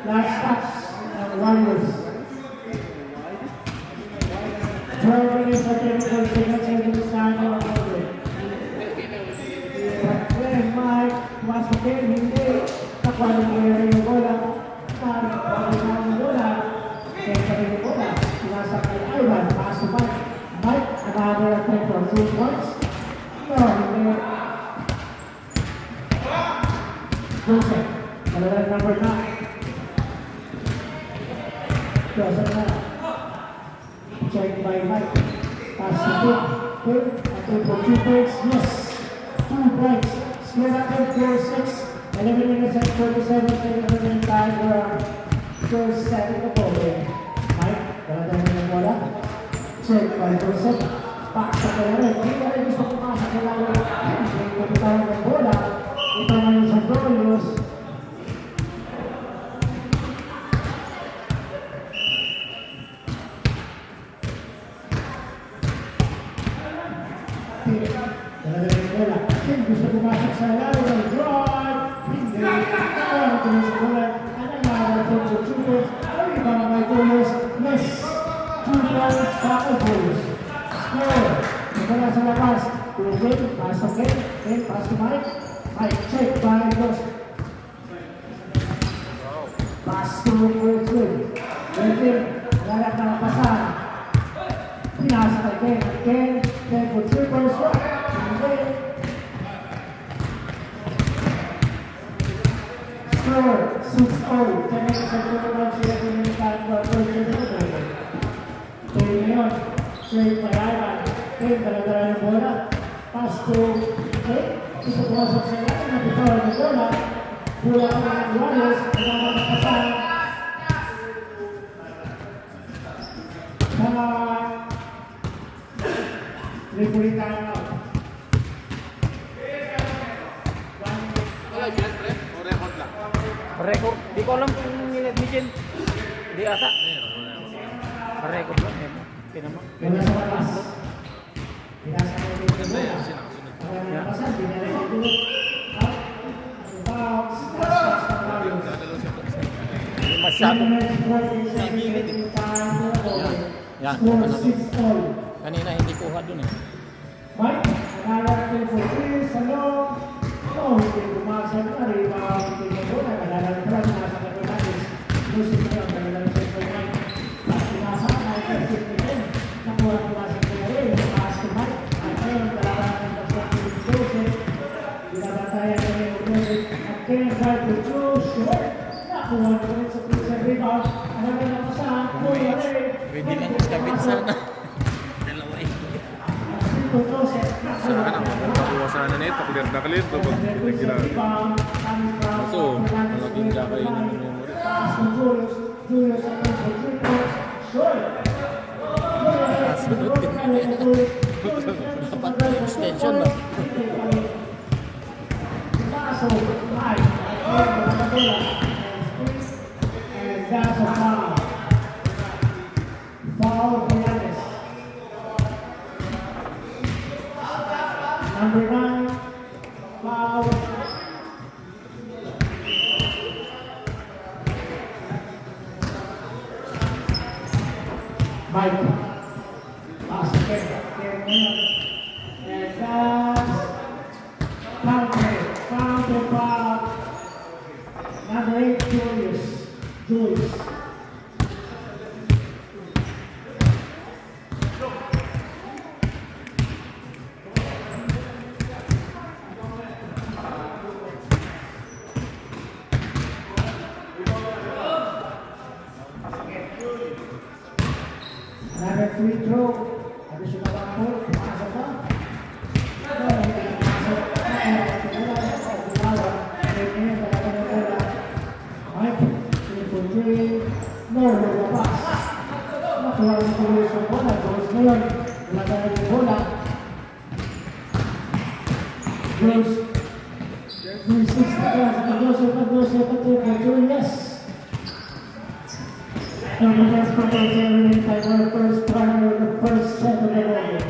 Last touch, Warriors. 12 minutes of technical seconds in the time of the game. When Mike masukin, hindi nakuha ng player yung bola. Nakuha ng bola. Kaya sa yung bola, sinasa kay Ivan, pass to Mike. Mike, another attempt for 2 points. No, hindi. Joseph, talagang number 9. Joseph na. Check by Mike. Pass to Dick. Dick, attempt for 2 points. Yes. 2 points. Score natin 4-6. 11 minutes and 47 seconds in time for first set of the ball game. Mike, talagang mo ng bola. Check by Joseph. Pass sa kaya rin. Hindi ka rin gusto pumasok sa lalo. Hindi ko pitawag ng bola. Ito naman sa Warriors. Gusto pumasok sa lalo ng drive. Hindi. Kaya tuloy sa bola. Anong nakakatong sa shooters. Ay, mga may goalers. Yes. 2 points sa goalers. Score. Bola sa labas. Tulogin. Pass to Ken. Ken, pass to Mike. Mike, check by Josh. Pass to Wilson. Wilson. Nalak na pasan. Pinasa kay Ken. Ken. Ken for 3 points. Hindi. Score, 6-0. Kaya sa tulungan sila pinilitan for first year na ito. Kaya ngayon, straight by Ivan. Kaya talaga ng bola. Pass to Kaya. Isa pumasok sa lahat na bitaw ng bola. Bola ka ng Warriors. Kailangan ng pasan. Mga referee time out. Record. Di ko alam kung nilagyan. Di ata. Record lang. Pinama. Bola sa labas. Pinasa ko yung bola. Ang pasan, binalik yung dulot. Bounce. Masyado. Yan. Score 6-0. Kanina hindi kuha dun eh. Mike, nakalat for 3 sa loob. Oh, hindi pumasok na rin. Hindi ko bola. Nalalang pa lang nasa Capitantes. Lusin na yung kanilang center Mike. At pinasa na yung center Mike. Nakuha pumasok na rin. Pass to Mike. At ngayon, talagang ng Dr. Joseph. Binabantayan na yung Joseph. At kaya drive to Joshua. Nakuha na rin sa prison rebound. Ang hanggang na pasahan. Kuya rin. Pwede lang istabit sana. Dalawa eh. Sana magpapawasan na nito, clear na clear ito pag pinagkiraan. So, malaking kakainan ng memory. Sunod din na yan. Dapat extension na. Number 9, foul. Mike. Pass again. And that's counter foul. Number 8, Julius. Another free throw. Additional 1 point. Pasok ba? Mike, 3 for 3. No, pass. Nakuha ang tuloy sa bola. Goes ngayon. Wala tayo yung bola. Goes. 3-6 na kaya. Yes. And the next one is eliminated by the first partner of the first set of the game.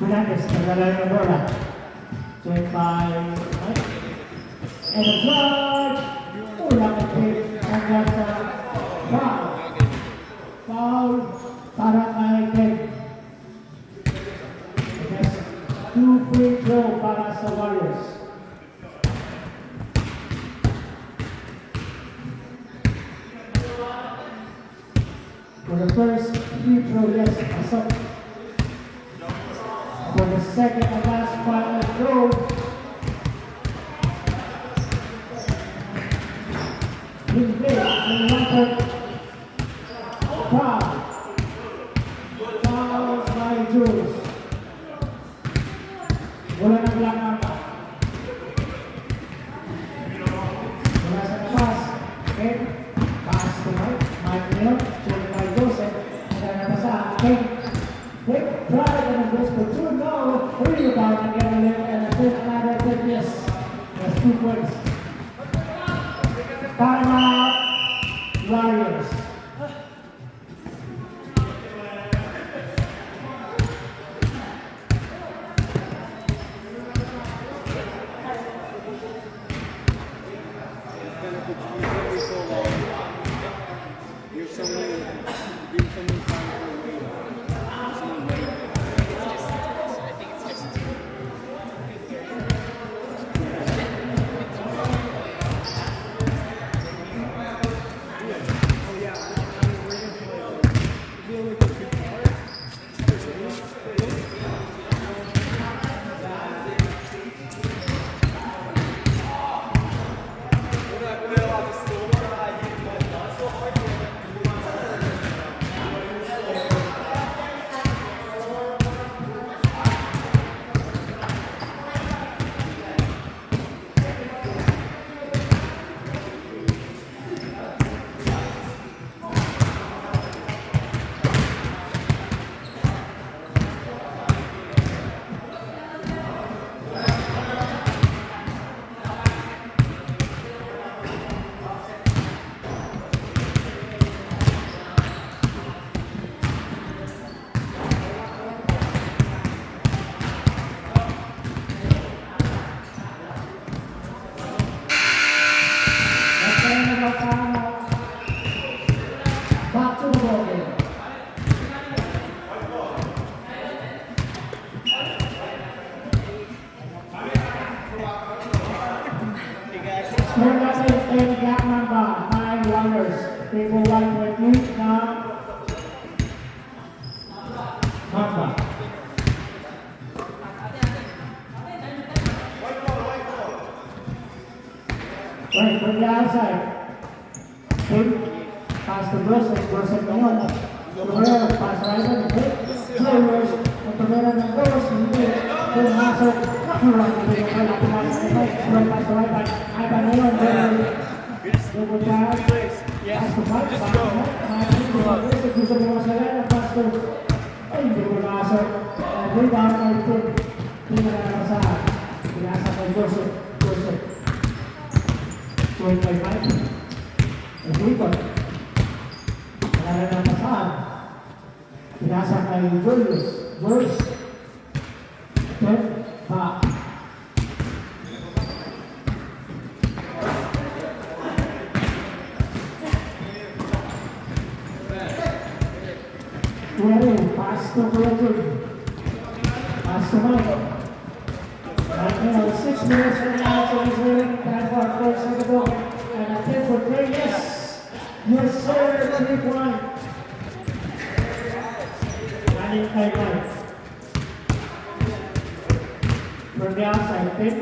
Fernandez, naglalaro ng bola. Check by Mike. And a flag! Ulang kick hanggang sa foul. Foul para kay Ken. Yes, 2 free throw para sa Warriors. For the first free throw, yes, pasok. For the second and last final throw, hindi, ang lahat foul. Fouls by Jules. Wala nang langang. Wala sa labas. Okay, pass to Mike. Mike ngayon, check by Joseph. Kaya nabasa, okay. Quick drive and a goes for 2 now. 3 about to get a lift and a fifth another 10 yes. That's 2 points. Timeout. Warriors. Back to the ball game. Score message and gap number 9 Warriors. Table 1.3 now. Mamba. Right, from the outside. Pass to Brosek, Brosek ngayon. Tumera, pass right on the hit. Players, ang tumera ng goals, hindi. Pumasok, nakurang ito yung kala. Pumasok ito, right pass to right back. Ivan ngayon, double tag. Pass to Mike, pass to Mike. Gusto mo masaya, pass to. Ay, hindi pumasok. Rebound kay Tim. Hindi na nakasahan. Pinasa kay Brosek. Brosek. Swing kay Mike. Rebound. Wala na napasahan. Pinasa kay Julius. Julius. Step back. Pass to Kuya. Pass to Mike. Right now, 6 minutes from now, so he's winning. Time for our first second goal. And a 10 for 3, yes! Yes, sir, 3-1. Running kay Mike. from the outside, pick,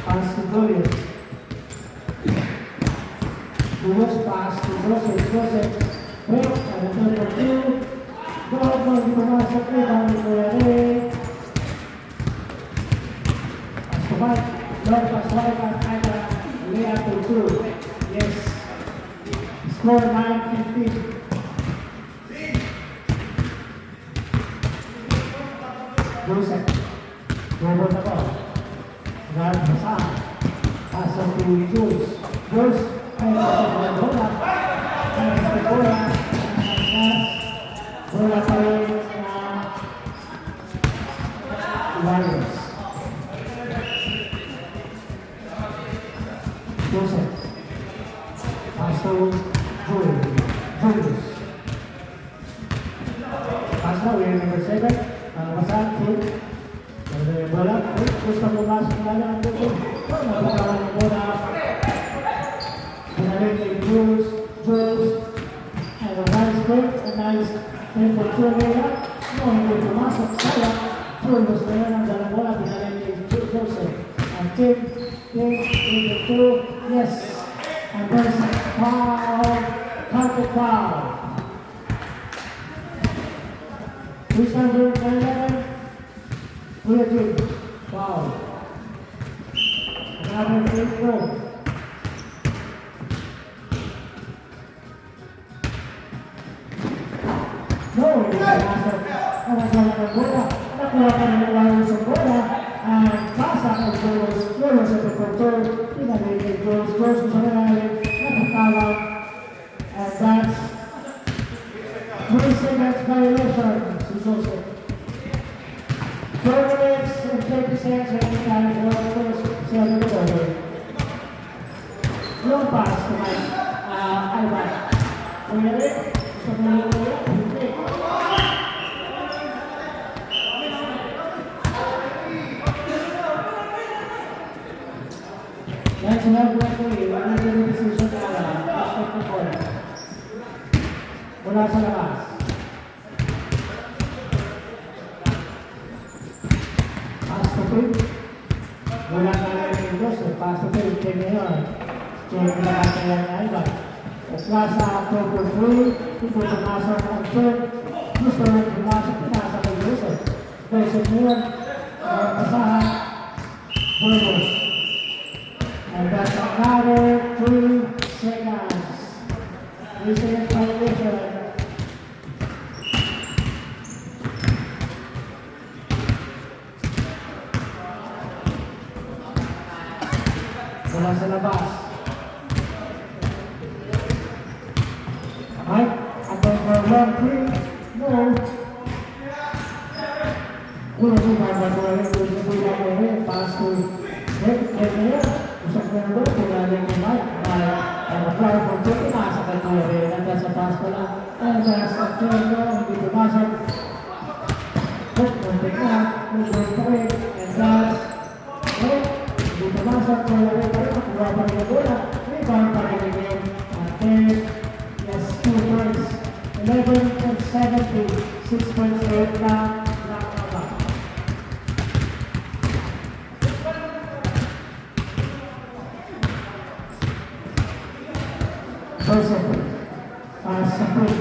pass to Julius. Julius pass to Joseph, pick, and number 2. Go, pumasok rebound ni Kuya Ray. Pass to Mike, long pass wide at Ida, layup to 2. Yes. Score 9-15. Joseph, double the ball. Guard Hassan. Pass on to Jules. Jules, ay pasok ng bola. Ay sa bola. Bola pa rin na Warriors. Joseph. Pass to Jules. Pass na, we are number 7. Pasang full. Ada bola, gusto mo masuk na lang dito. Napakawan ng bola. Pinarin kay Jules. And a nice break, a nice tempo layup. No, hindi pumasok. Sayang. Jules na yan ang dalang bola. Pinarin kay Joseph. And Tim, in the 2. Yes. And there's a foul. Carpet foul. Who's number 11? Kuya Jim. Wow. Another free throw. No, hindi ka nasa. Nakasala ng bola. Nakuha ka ng Warriors sa bola. At pasa ng Jules sa control. Pinagiging Jules sa nangyari. Nakatawag. And that's 3 seconds violation. Joseph. 4 minutes and 30 seconds every time for the first 7 over. Long pass to Mike. Ivan. Kuya Rick. Gusto mo yung kuya? Hindi. Yan sinabi ko eh. Wala na yung decision na alam. Respect the ball. Mula sa labas. Wala ka lang yung Joseph, paso ko yung team ngayon. Check na natin yan na iba. At nasa October 3, ito pumasok ang check. Gusto rin pumasok, pinasa kay Joseph. Joseph ngayon, pasahan, bonus. And that's another 3 seconds. 3 seconds violation. Mula sa labas. Mike, abang for 1-3. No. Uno po babatuhin ko sa buhay ko rin. Pass to Rick. Rick na yun. Usap na rin. Kailangan ni Mike. Apply for 2. Nasa katuwa rin. Nanda sa pass ko lang. And that's a turn go. Hindi pumasok. Rick, muntik na. Muntik pa rin. And that's Rick. Hindi pumasok. Wala rin pa rin. Nakuha pa rin na bola. Rebound pa rin again. And then, yes, 2 points. 11-17. 6 points right now. Joseph, sakit.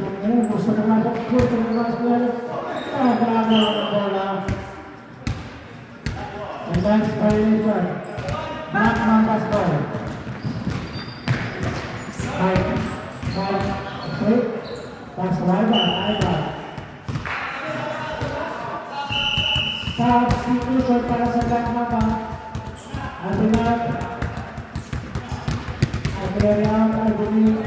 Ngayon, gusto na nga gusto na nga grabe ang bola. And that's violation. Black Mambas ball. Okay. That's Ivan. Substitution para sa Black Mamba. Adinat. Adrian, I believe,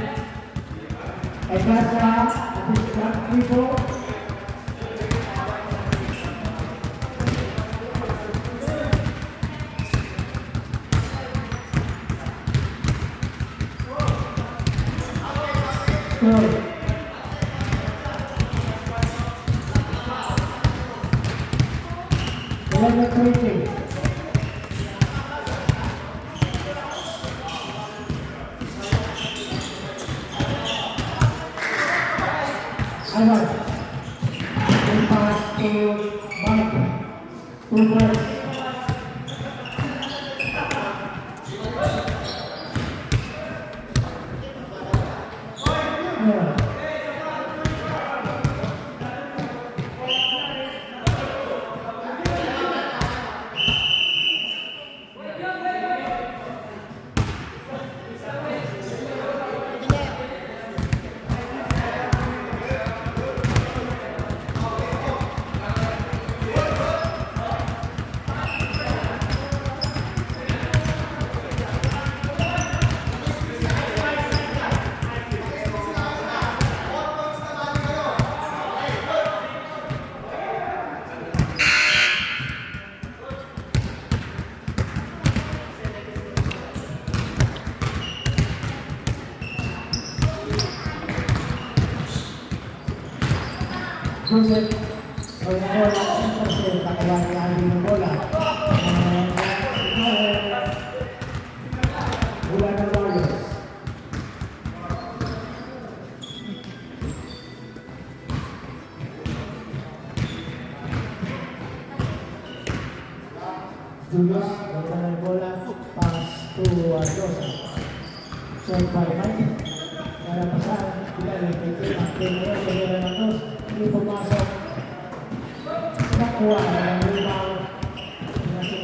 Egasa, at his black people. Good. Number 20. Ivan. Good pass to Mike. 2 points. Joseph Oynagola, Intercel, nakuha ni Ali ng bola. Bola ng Warriors. Julius, bola ng bola, pass to Rosa. Check by Mike. Para pasahan, bilal, kay Tim, hindi pumasok. Nakuha ng rebound. Nasa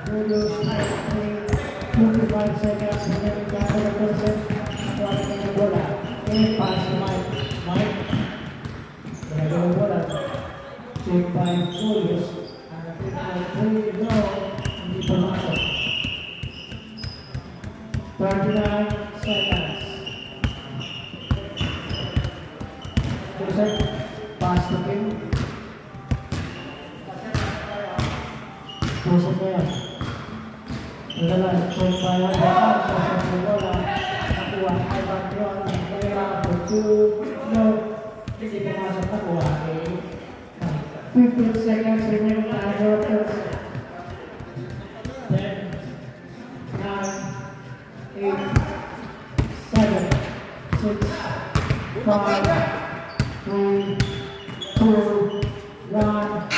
Julius, 25 seconds, remaining back of the person. Nakuha ng bola. Pass to Mike. Mike. Nagawa ng bola. Check by Julius. Hindi pumasok. 39 seconds. Joseph, pass to Kim. Joseph na yan. Nagalan, check by Joseph ng bola. Nakuha, Ivan Dion. Kaya for 2, no. Hindi pumasok, nakuha. 15 seconds remaining time for the 10, 9, 8, 7, 6, 5, 3, 2, 1.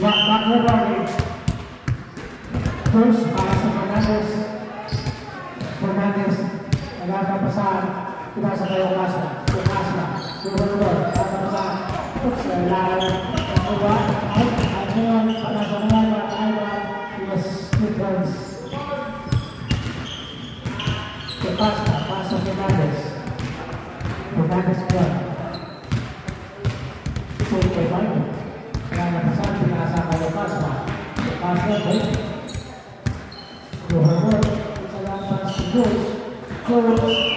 backward rolling. First, para sa Fernandez. Fernandez, nagpapasahan. Pinasa kayo Kasla. Sumunod. Nagpapasahan. Oops, lahat. Nakuha. Out. At ngayon, para sa mga yes, difference. Kasla, para sa Fernandez. Fernandez ko. Sumunod kayo tayo. Kaya napasahan, pinasa kayo Kasla. Kasla, okay. Sumunod. Salamat sa Diyos. Close.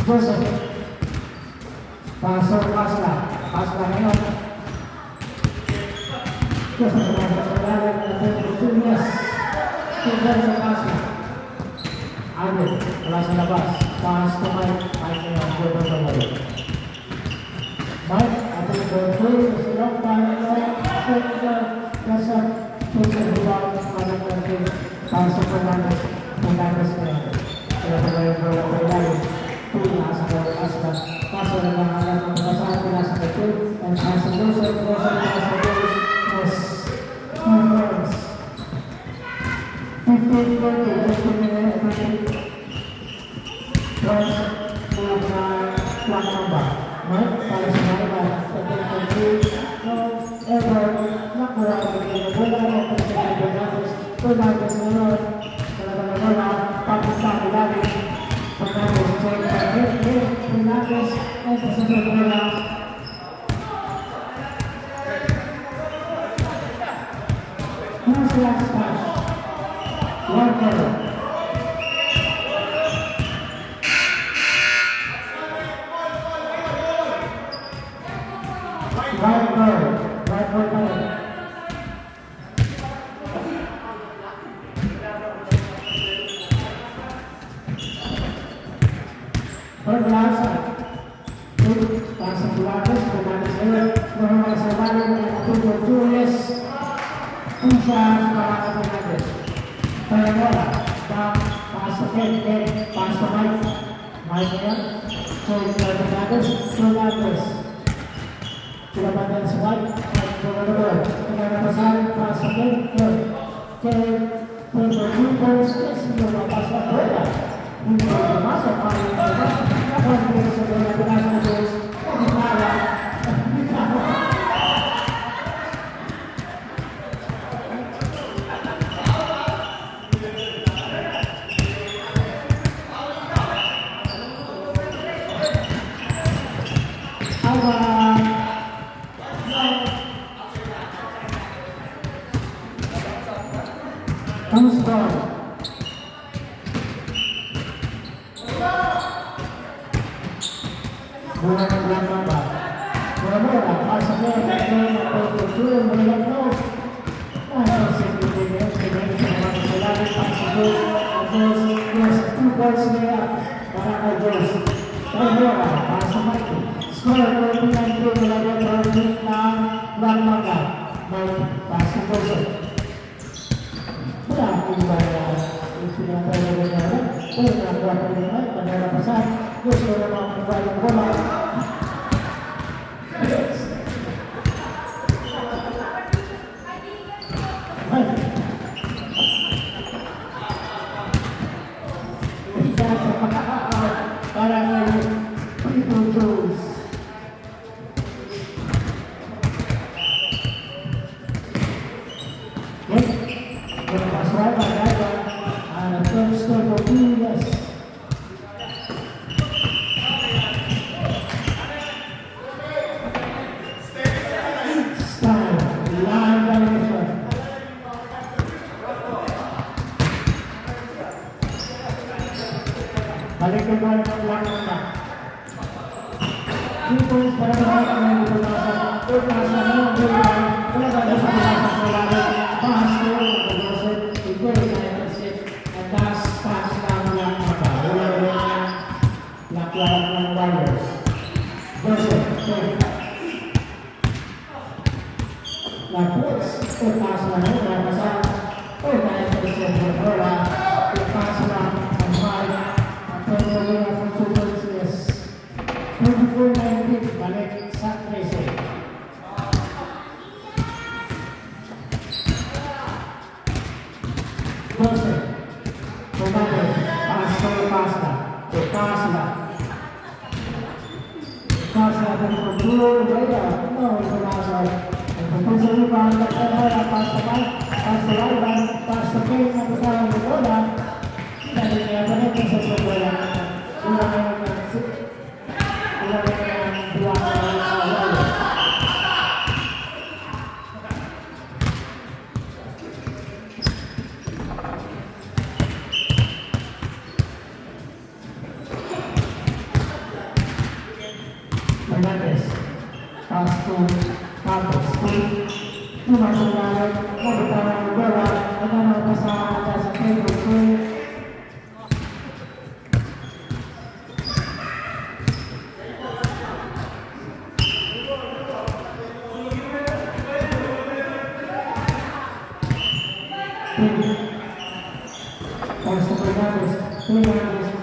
Joseph. Pasok Kasla. Kasla ngayon. Joseph nasa sa lalim ng Julius. Tingnan sa Kasla. Agad. Wala sa labas. Pass to Mike. Mike ngayon. Gordon sa wala. Mike. Ating Gordon. Silong paano. Kasap. Tingnan rebound. Palang natin. Pasok Fernandez. Fernandez ngayon. Kaya pala yung Gordon sa lalim. Nasa Kasla. Kaso na lang alam ng basahan ko nasa Katil. And nasa Joseph. Nasa Joseph. Yes. 2 points. 15 minutes. Points. Black number. Right? Para sa mga 15.3. No. Ever. Nakuha ko yung wala mo kung sa Fernandez. Fernandez ngayon. Talagang wala. Pakistan ilalim. Fernandez check Fernandez ay pasagot bola. Who's the last pass? Walker. Right bird. Berlasan, pasang Fernandez, Fernandez ngayon, Muhammad Sabali, Tujo Julius, Pusha, Sekarang Fernandez. Parabola, pass to Ken, pass to Mike. Mike ngayon, so Fernandez. Pinapandang si Mike, Fernandez. Pinapasal, pass to Ken, Tujo Julius, hindi mapas na bola. Hindi masuk kali ini. Apa yang bisa dilakukan terus? Gimana? Balik ko ba ng black na? 3 points para sa mga ang pumasa. Pumasa na yung buwan. Wala ba sa pumasa sa lalim? Pass ko. Pagkasin. Ito yung set. And that's pass lang lang mata. Wala rin na laklarap ng Warriors. Versus. Lapos. Pumasa na yung pumasa. Pumasa na yung pumasa. Pumasa lang ang mahal. Ang pumasa ng super yes. 24-19, balik sa 13. Jose, Tomate, Pastor Pasta, Pasla. Pasla dari Pembulu, Beda, no, Pasla. Pembulu juga anda ada Pasla, Pasla dan Pasla yang berjalan di bola. Dan ini apa nih sesuatu bola? Hernandez, Pastor, Campos, masuk dalam pemutaran bola dengan pasangan atas Pedro. Pastor Hernandez, Hernandez,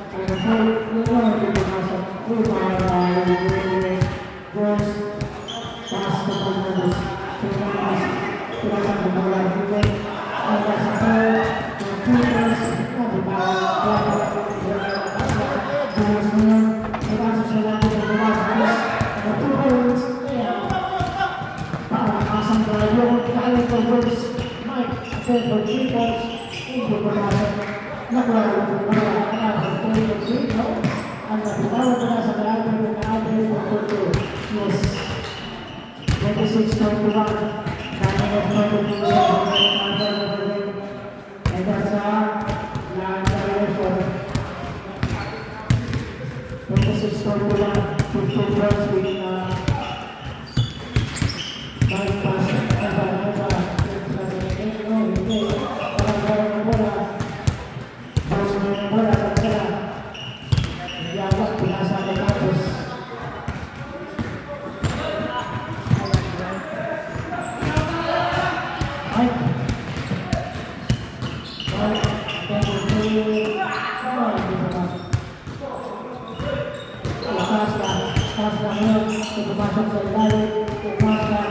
Pasok sa ilalim, pumasa,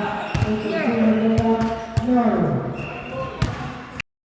ito,